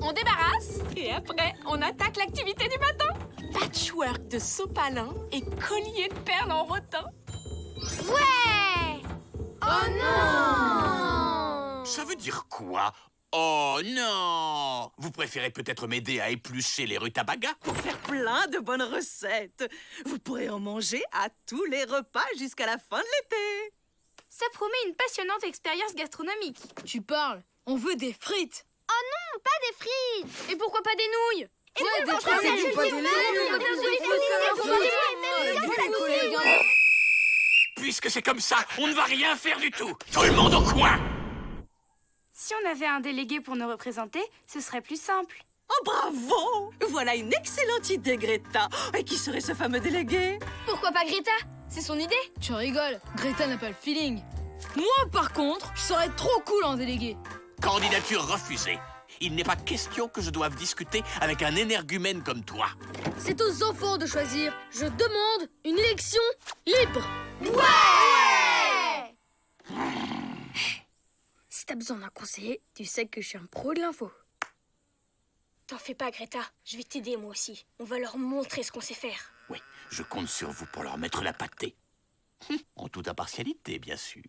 on débarrasse et après, on attaque l'activité du matin. Patchwork de sopalin et collier de perles en rotin. Ouais! Oh non! Ça veut dire quoi? Oh non! Vous préférez peut-être m'aider à éplucher les rutabagas? Pour faire plein de bonnes recettes. Vous pourrez en manger à tous les repas jusqu'à la fin de l'été. Ça promet une passionnante expérience gastronomique. Tu parles, on veut des frites. Oh non, pas des frites! Et pourquoi pas des nouilles? Et Ouais, des frites, Puisque c'est comme ça, on ne va rien faire du tout. Tout le monde au coin! Si on avait un délégué pour nous représenter, ce serait plus simple. Oh, bravo! Voilà une excellente idée, Greta. Et qui serait ce fameux délégué? Pourquoi pas Greta? C'est son idée. Tu rigoles, Greta n'a pas le feeling. Moi, par contre, je serais trop cool en délégué. Candidature refusée. Il n'est pas question que je doive discuter avec un énergumène comme toi. C'est aux enfants de choisir. Je demande une élection libre. Ouais! Si t'as besoin d'un conseiller, tu sais que je suis un pro de l'info. T'en fais pas, Greta. Je vais t'aider, moi aussi. On va leur montrer ce qu'on sait faire. Oui, je compte sur vous pour leur mettre la pâtée. En toute impartialité, bien sûr.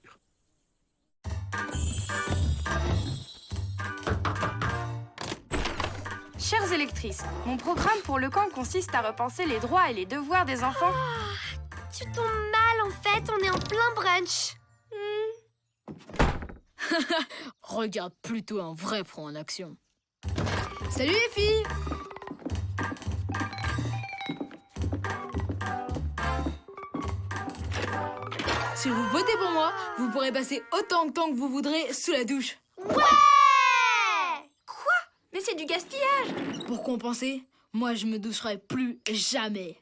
Chères électrices, mon programme pour le camp consiste à repenser les droits et les devoirs des enfants. Tu tombes mal, en fait. On est en plein brunch. Regarde plutôt un vrai pro en action. Salut les filles! Si vous votez pour moi, vous pourrez passer autant de temps que vous voudrez sous la douche. Quoi? Mais c'est du gaspillage! Pour compenser, moi je me doucherai plus jamais.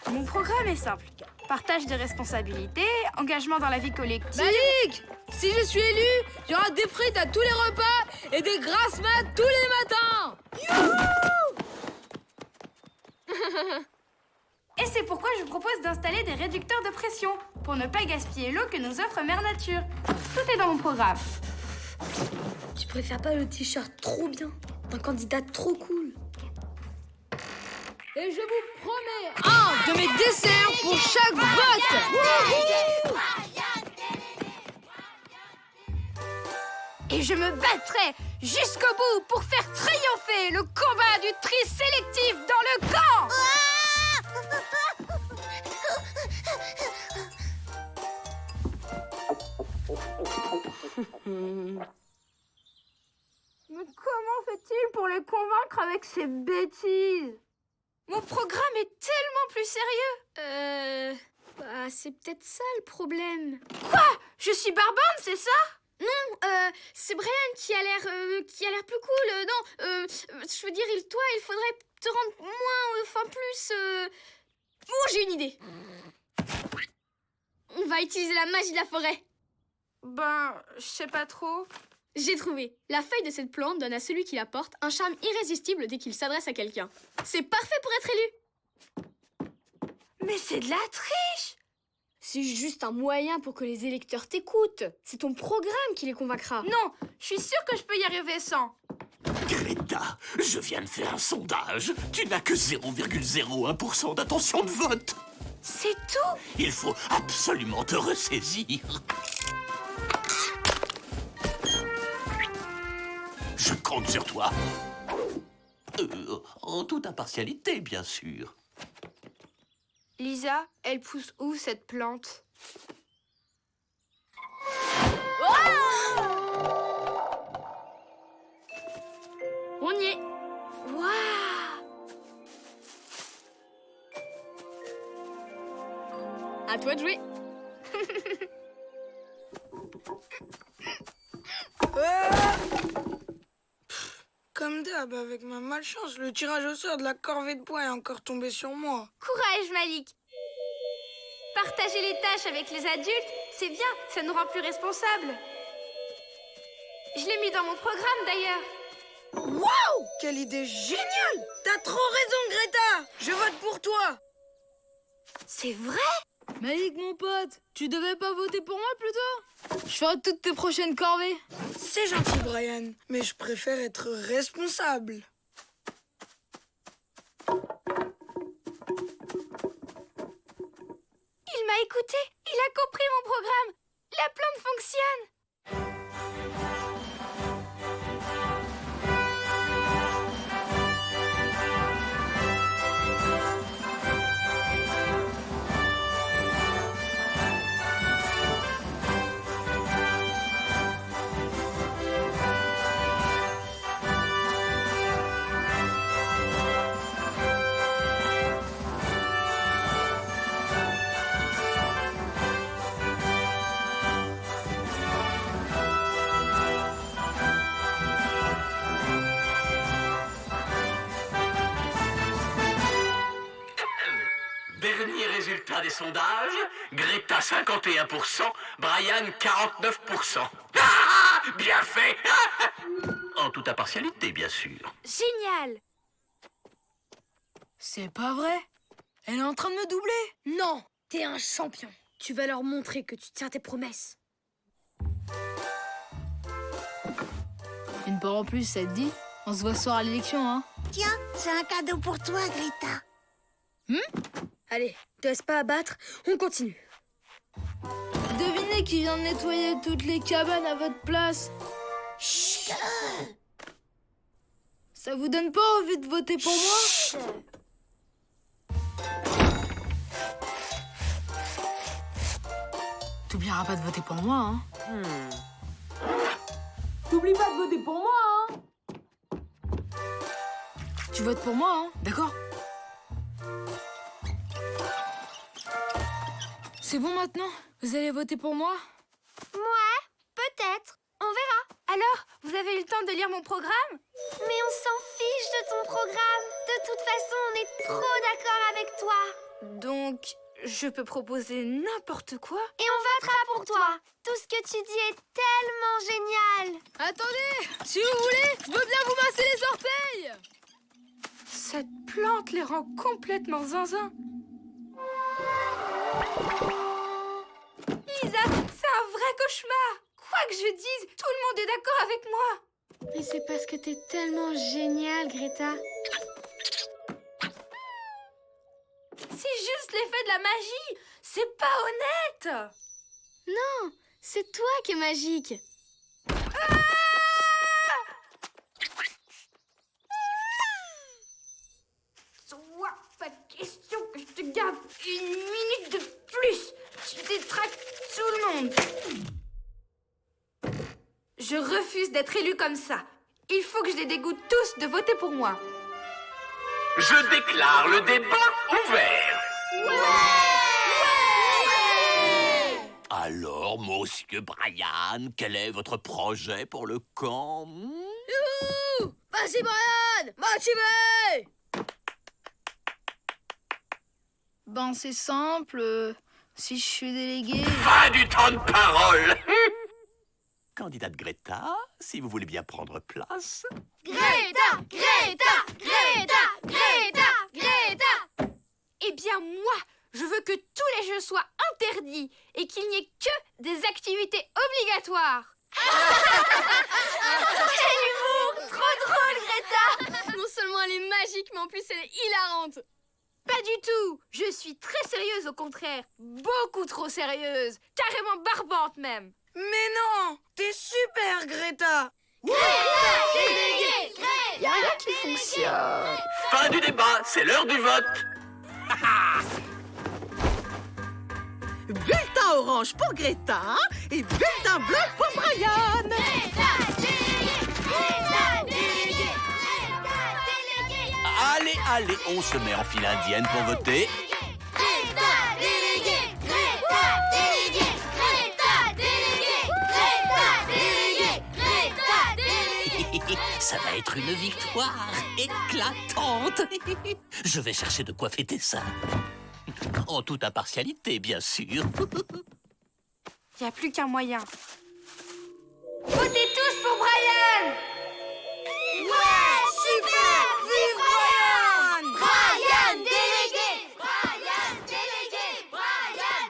Mon programme est simple. Partage des responsabilités, engagement dans la vie collective... Malik! Si je suis élu, il y aura des frites à tous les repas et des grasses mat tous les matins! Et c'est pourquoi je vous propose d'installer des réducteurs de pression pour ne pas gaspiller l'eau que nous offre Mère Nature. Tout est dans mon programme. Tu préfères pas le t-shirt trop bien d'un candidat trop cool? Et je vous promets un de mes desserts pour chaque vote! Et je me battrai jusqu'au bout pour faire triompher le combat du tri sélectif dans le camp! Mais comment fait-il pour les convaincre avec ces bêtises? Mon programme est tellement plus sérieux. C'est peut-être ça le problème. Quoi? Je suis Barbande, c'est ça? C'est Brian qui a l'air plus cool. Je veux dire, toi, il faudrait te rendre plus. Oh, j'ai une idée. On va utiliser la magie de la forêt. Ben, je sais pas trop. J'ai trouvé. La feuille de cette plante donne à celui qui la porte un charme irrésistible dès qu'il s'adresse à quelqu'un. C'est parfait pour être élu. Mais c'est de la triche! C'est juste un moyen pour que les électeurs t'écoutent. C'est ton programme qui les convaincra. Non, je suis sûre que je peux y arriver sans. Greta, je viens de faire un sondage. Tu n'as que 0,01% d'intention de vote. C'est tout? Il faut absolument te ressaisir. Je compte sur toi. En toute impartialité, bien sûr. Lisa, elle pousse où cette plante? On y est. Waouh! À toi de jouer. Comme d'hab, avec ma malchance, le tirage au sort de la corvée de bois est encore tombé sur moi. Courage, Malik! Partager les tâches avec les adultes, c'est bien, ça nous rend plus responsables. Je l'ai mis dans mon programme, d'ailleurs. Waouh! Quelle idée géniale! T'as trop raison, Greta! Je vote pour toi! C'est vrai? Malik, mon pote, tu devais pas voter pour moi plutôt? Je ferai toutes tes prochaines corvées. C'est gentil, Brian, mais je préfère être responsable. Il m'a écouté. Il a compris mon programme. La plante fonctionne. Dernier résultat des sondages, Greta 51%, Brian 49%. Ah, bien fait. En toute impartialité, bien sûr. Génial. C'est pas vrai? Elle est en train de me doubler. Non, t'es un champion. Tu vas leur montrer que tu tiens tes promesses. Une part en plus, ça te dit? On se voit ce soir à l'élection, hein? Tiens, c'est un cadeau pour toi, Greta. Allez, te laisse pas abattre, on continue. Devinez qui vient de nettoyer toutes les cabanes à votre place. Chut. Ça vous donne pas envie de voter pour moi? T'oublieras pas de voter pour moi, hein? T'oublies pas de voter pour moi, hein? Tu votes pour moi, hein? D'accord? C'est bon maintenant? Vous allez voter pour moi? Ouais, peut-être. On verra. Alors, vous avez eu le temps de lire mon programme? Mais on s'en fiche de ton programme. De toute façon, on est trop d'accord avec toi. Donc, je peux proposer n'importe quoi? Et on votera pour toi. Tout ce que tu dis est tellement génial. Attendez! Si vous voulez, je veux bien vous masser les orteils! Cette plante les rend complètement zinzin. Lisa, c'est un vrai cauchemar. Quoi que je dise, tout le monde est d'accord avec moi. Mais c'est parce que t'es tellement géniale, Greta. C'est juste l'effet de la magie. C'est pas honnête. Non, c'est toi qui es magique. Soit pas question que je te garde une minute de plus. Tu détractes tout le monde. Je refuse d'être élue comme ça. Il faut que je les dégoûte tous de voter pour moi. Je déclare le débat ouvert. Alors, monsieur Brian, quel est votre projet pour le camp? Vas-y, Brian! Motivé! Ben, c'est simple. Si je suis délégué... Fin du temps de parole. Candidate Greta, si vous voulez bien prendre place. Greta! Greta! Greta! Greta! Greta! Eh bien, moi, je veux que tous les jeux soient interdits et qu'il n'y ait que des activités obligatoires. Quel humour! Trop drôle, Greta! Non seulement elle est magique, mais en plus elle est hilarante. Pas du tout! Je suis très sérieuse, au contraire. Beaucoup trop sérieuse. Carrément barbante, même. Mais non, t'es super, Greta. Délégué! Y'a rien qui fonctionne. Fin du débat, c'est l'heure du vote. Bulletin orange pour Greta et bulletin bleu pour Brian. Allez, on se met en file indienne pour voter. Ça va être une victoire éclatante. Je vais chercher de quoi fêter ça. En toute impartialité, bien sûr. Il n'y a plus qu'un moyen. Votez tous pour Brian! Ouais, super! Vive Brian! Brian délégué! Brian délégué! Brian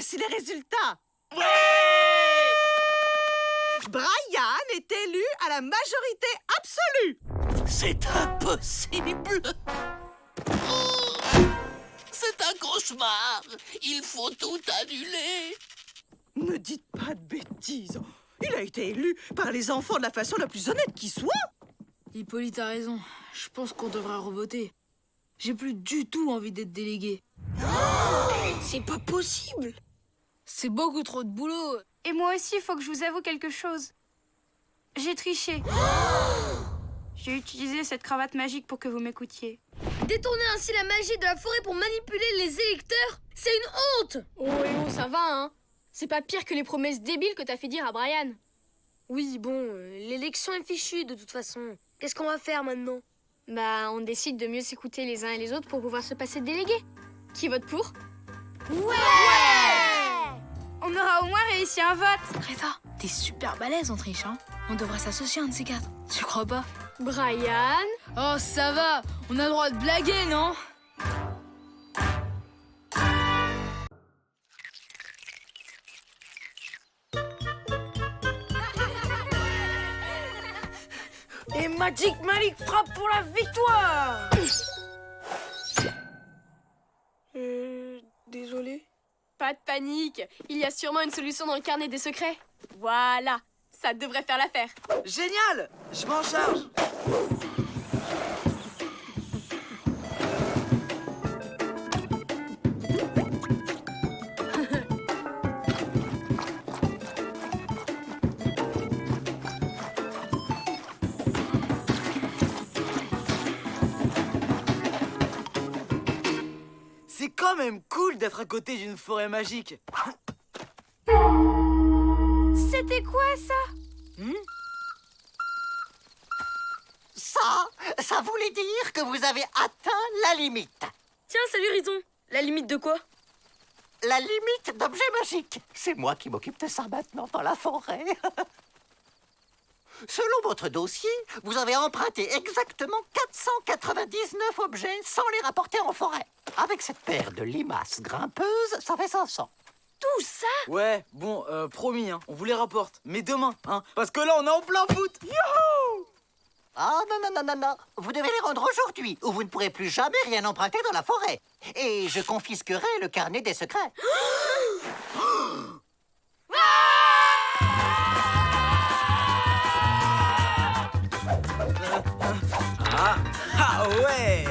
Voici les résultats. Brian est élu à la majorité absolue. C'est impossible. C'est un cauchemar. Il faut tout annuler. Ne dites pas de bêtises. Il a été élu par les enfants de la façon la plus honnête qui soit. Hippolyte a raison. Je pense qu'on devrait revoter. J'ai plus du tout envie d'être délégué. C'est pas possible. C'est beaucoup trop de boulot. Et moi aussi, il faut que je vous avoue quelque chose. J'ai triché. J'ai utilisé cette cravate magique pour que vous m'écoutiez. Détourner ainsi la magie de la forêt pour manipuler les électeurs, c'est une honte! Oh, ça va, hein? C'est pas pire que les promesses débiles que t'as fait dire à Brian. Oui, bon, l'élection est fichue de toute façon. Qu'est-ce qu'on va faire maintenant? Bah, on décide de mieux s'écouter les uns et les autres pour pouvoir se passer de délégués. Qui vote pour? On aura au moins réussi un vote. Greta, t'es super balèze en triche, hein? On devrait s'associer un de ces quatre. Tu crois pas? Brian? Oh, ça va. On a le droit de blaguer, non? Et Magic Malik frappe pour la victoire. Désolé. Pas de panique, il y a sûrement une solution dans le carnet des secrets. Voilà, ça devrait faire l'affaire. Génial! Je m'en charge. C'est quand même cool d'être à côté d'une forêt magique. C'était quoi ça? Ça voulait dire que vous avez atteint la limite. Tiens, salut Riton. La limite de quoi? La limite d'objets magiques. C'est moi qui m'occupe de ça maintenant dans la forêt. Selon votre dossier, vous avez emprunté exactement 499 objets sans les rapporter en forêt. Avec cette paire de limaces grimpeuses, ça fait 500. Tout ça? Ouais, bon, promis, hein, on vous les rapporte. Mais demain, hein, parce que là, on est en plein foot. Youhou! Ah non. Vous devez les rendre aujourd'hui, ou vous ne pourrez plus jamais rien emprunter dans la forêt. Et je confisquerai le carnet des secrets. Ah ouais!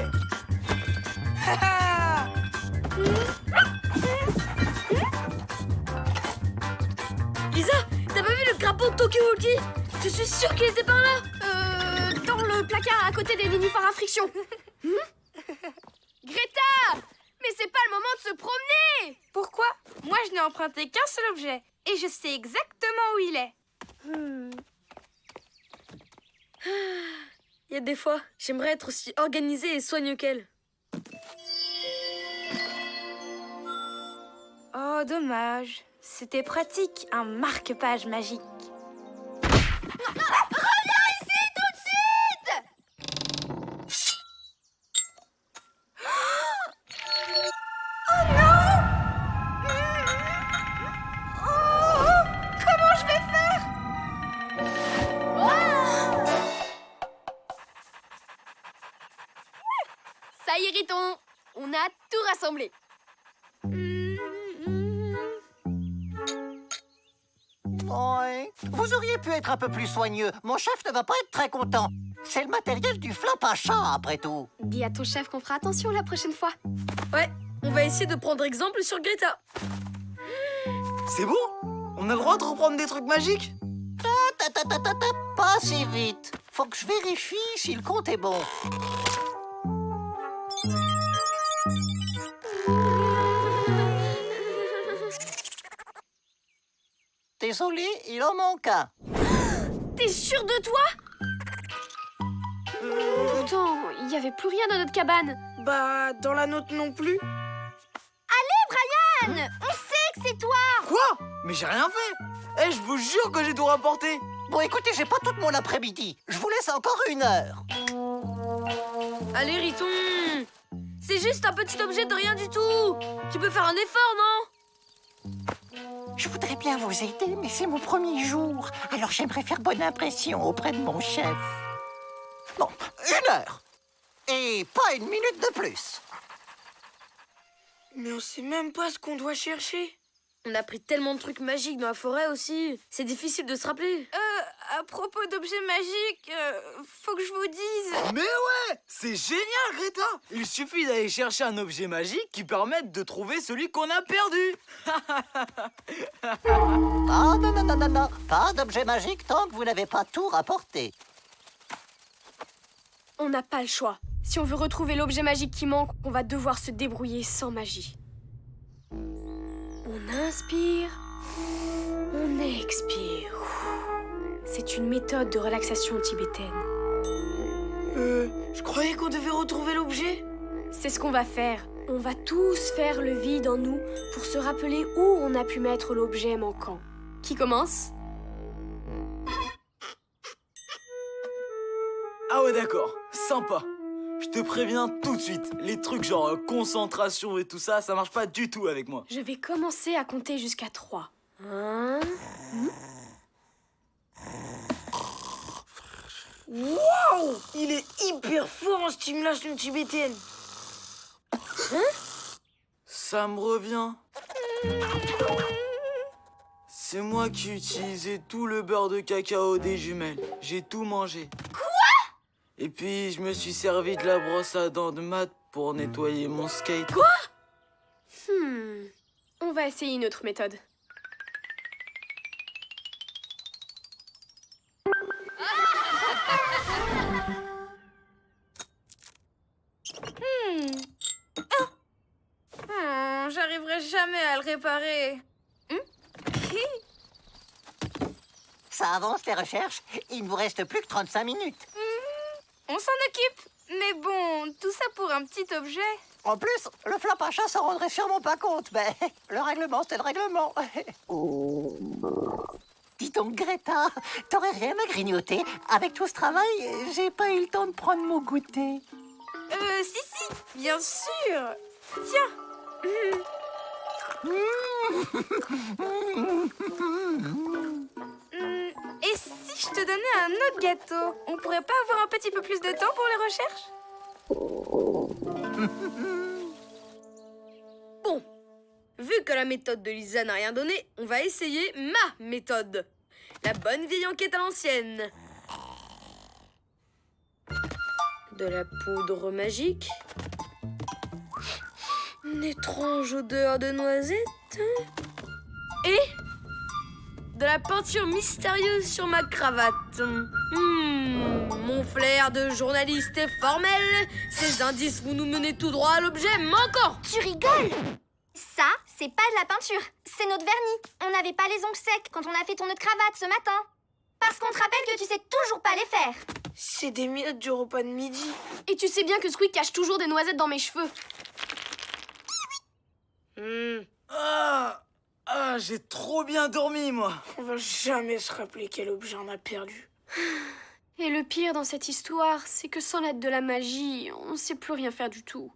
Lisa, t'as pas vu le crapaud de Tokyo Walkie? Je suis sûre qu'il était par là. Dans le placard à côté des nénuphars à friction. Greta! Mais c'est pas le moment de se promener! Pourquoi? Moi, je n'ai emprunté qu'un seul objet. Et je sais exactement où il est. Il y a des fois, j'aimerais être aussi organisée et soigneux qu'elle. Oh, dommage. C'était pratique, un marque-page magique. Ça y est, Riton, on a tout rassemblé. Ouais. Vous auriez pu être un peu plus soigneux. Mon chef ne va pas être très content. C'est le matériel du flap à chat, après tout. Dis à ton chef qu'on fera attention la prochaine fois. Ouais, on va essayer de prendre exemple sur Greta. C'est bon? On a le droit de reprendre des trucs magiques? Pas si vite. Faut que je vérifie si le compte est bon. Désolé, il en manque un. T'es sûr de toi? Pourtant, il n'y avait plus rien dans notre cabane. Bah, dans la nôtre non plus. Brian, on sait que c'est toi. Quoi? Mais j'ai rien fait. Eh, je vous jure que j'ai tout rapporté. Bon, écoutez, j'ai pas tout mon après-midi. Je vous laisse encore 1 heure. Allez, Riton. C'est juste un petit objet de rien du tout. Tu peux faire un effort, non? Je voudrais bien vous aider, mais c'est mon premier jour. Alors j'aimerais faire bonne impression auprès de mon chef. Bon, 1 heure. Et pas 1 minute de plus. Mais on sait même pas ce qu'on doit chercher. On a pris tellement de trucs magiques dans la forêt aussi. C'est difficile de se rappeler. À propos d'objets magiques, faut que je vous dise... Mais ouais, c'est génial, Greta. Il suffit d'aller chercher un objet magique qui permette de trouver celui qu'on a perdu. Ah non, non, non, non, non. Pas d'objet magique tant que vous n'avez pas tout rapporté. On n'a pas le choix. Si on veut retrouver l'objet magique qui manque, on va devoir se débrouiller sans magie. On inspire, on expire. C'est une méthode de relaxation tibétaine. Je croyais qu'on devait retrouver l'objet. C'est ce qu'on va faire. On va tous faire le vide en nous pour se rappeler où on a pu mettre l'objet manquant. Qui commence? Ah ouais, d'accord, sympa. Je te préviens tout de suite, les trucs genre concentration et tout ça, ça marche pas du tout avec moi. Je vais commencer à compter jusqu'à 3. 1... Waouh! Il est hyper fort en stimulation tibétaine. Ça me revient. C'est moi qui utilisais tout le beurre de cacao des jumelles. J'ai tout mangé. Quoi? Et puis, je me suis servi de la brosse à dents de Matt pour nettoyer mon skate. Quoi? On va essayer une autre méthode. J'arriverai jamais à le réparer. Ça avance les recherches. Il ne vous reste plus que 35 minutes. On s'en occupe. Mais bon, tout ça pour un petit objet. En plus, le flap à chat s'en rendrait sûrement pas compte. Mais le règlement, c'est le règlement. Dis donc, Greta, t'aurais rien à grignoter? Avec tout ce travail, j'ai pas eu le temps de prendre mon goûter. Si, bien sûr. Tiens. Et si je te donnais un autre gâteau? On pourrait pas avoir un petit peu plus de temps pour les recherches? Bon, vu que la méthode de Lisa n'a rien donné, on va essayer ma méthode. La bonne vieille enquête à l'ancienne. De la poudre magique. Une étrange odeur de noisette. Et de la peinture mystérieuse sur ma cravate. Mon flair de journaliste est formel. Ces indices vont nous mener tout droit à l'objet manquant. Tu rigoles? Ça, c'est pas de la peinture, c'est notre vernis. On n'avait pas les ongles secs quand on a fait ton autre cravate ce matin. Parce qu'on te rappelle que tu sais toujours pas les faire. C'est des miettes du repas de midi. Et tu sais bien que Squeak cache toujours des noisettes dans mes cheveux. J'ai trop bien dormi, moi. On va jamais se rappeler quel objet on a perdu. Et le pire dans cette histoire, c'est que sans l'aide de la magie, on ne sait plus rien faire du tout.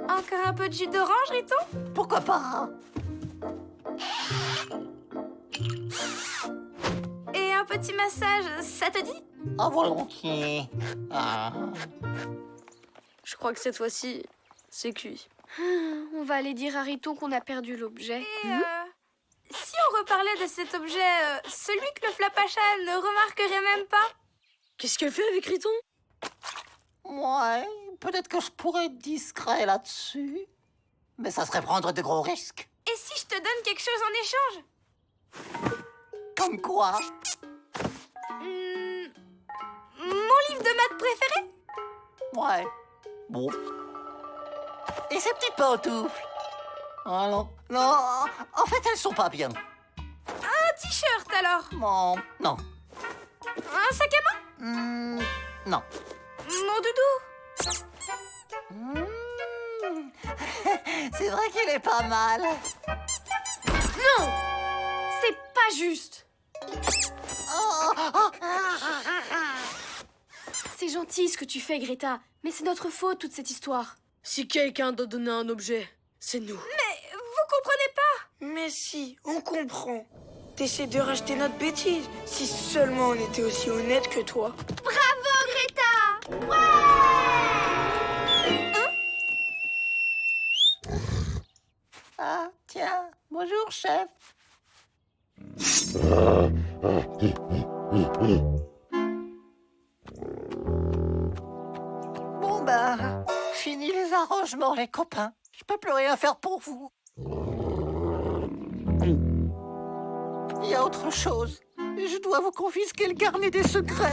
Encore un peu de jus d'orange, Riton? Pourquoi pas? Et un petit massage, ça te dit? Ah, volontiers. Je crois que cette fois-ci, c'est cuit. On va aller dire à Riton qu'on a perdu l'objet. Si on reparlait de cet objet, celui que le flapacha ne remarquerait même pas? Qu'est-ce qu'elle fait avec Riton? Ouais, peut-être que je pourrais être discret là-dessus. Mais ça serait prendre de gros risques. Et si je te donne quelque chose en échange? Comme quoi? Mon livre de maths préféré? Ouais. Bon. Et ces petites pantoufles? Ah non. Non, en fait, elles sont pas bien. Un t-shirt alors? Non, non. Un sac à main? Non. Mon doudou? C'est vrai qu'il est pas mal. Non! C'est pas juste! C'est gentil ce que tu fais, Greta, mais c'est notre faute toute cette histoire. Si quelqu'un doit donner un objet, c'est nous. Mais vous comprenez Mais si, on comprend. T'essaies de racheter notre bêtise. Si seulement on était aussi honnête que toi. Bravo, Greta! Ouais! Ah, tiens, bonjour, chef. Bon, ben, fini les arrangements, les copains. Je peux plus rien faire pour vous. Il y a autre chose. Je dois vous confisquer le carnet des secrets.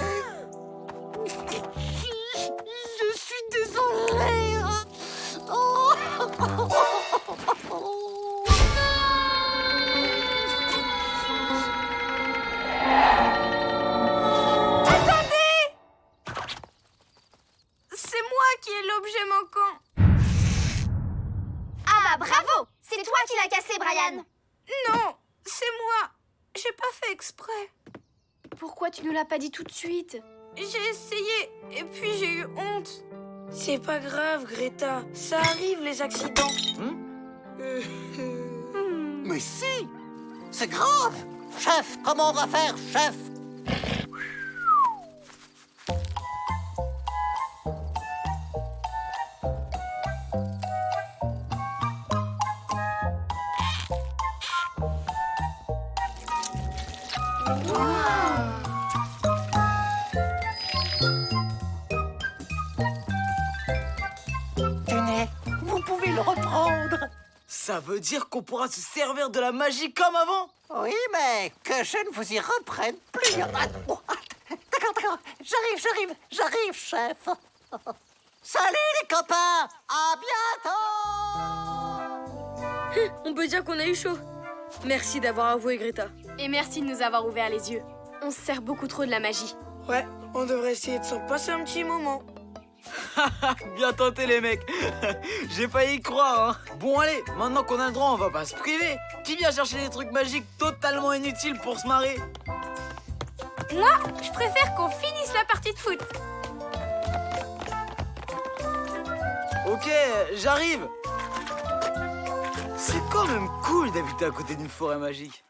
Je suis désolée. Oh. C'est moi qui ai l'objet manquant. Ah bah bravo! C'est toi qui l'as cassé, Brian. Non, c'est moi. J'ai pas fait exprès. Pourquoi tu nous l'as pas dit tout de suite? J'ai essayé et puis j'ai eu honte. C'est pas grave, Greta. Ça arrive, les accidents. Mais si! C'est grave! Chef, comment on va faire, chef? Tenez, vous pouvez le reprendre. Ça veut dire qu'on pourra se servir de la magie comme avant? Oui, mais que je ne vous y reprenne plus. D'accord. J'arrive, chef. Salut les copains, à bientôt. On peut dire qu'on a eu chaud. Merci d'avoir avoué, Greta. Et merci de nous avoir ouvert les yeux. On se sert beaucoup trop de la magie. Ouais, on devrait essayer de s'en passer un petit moment. Bien tenté les mecs. J'ai failli y croire, hein. Bon allez, maintenant qu'on a le droit, on va pas se priver. Qui vient chercher des trucs magiques totalement inutiles pour se marrer? Moi, je préfère qu'on finisse la partie de foot. Ok, j'arrive. C'est quand même cool d'habiter à côté d'une forêt magique.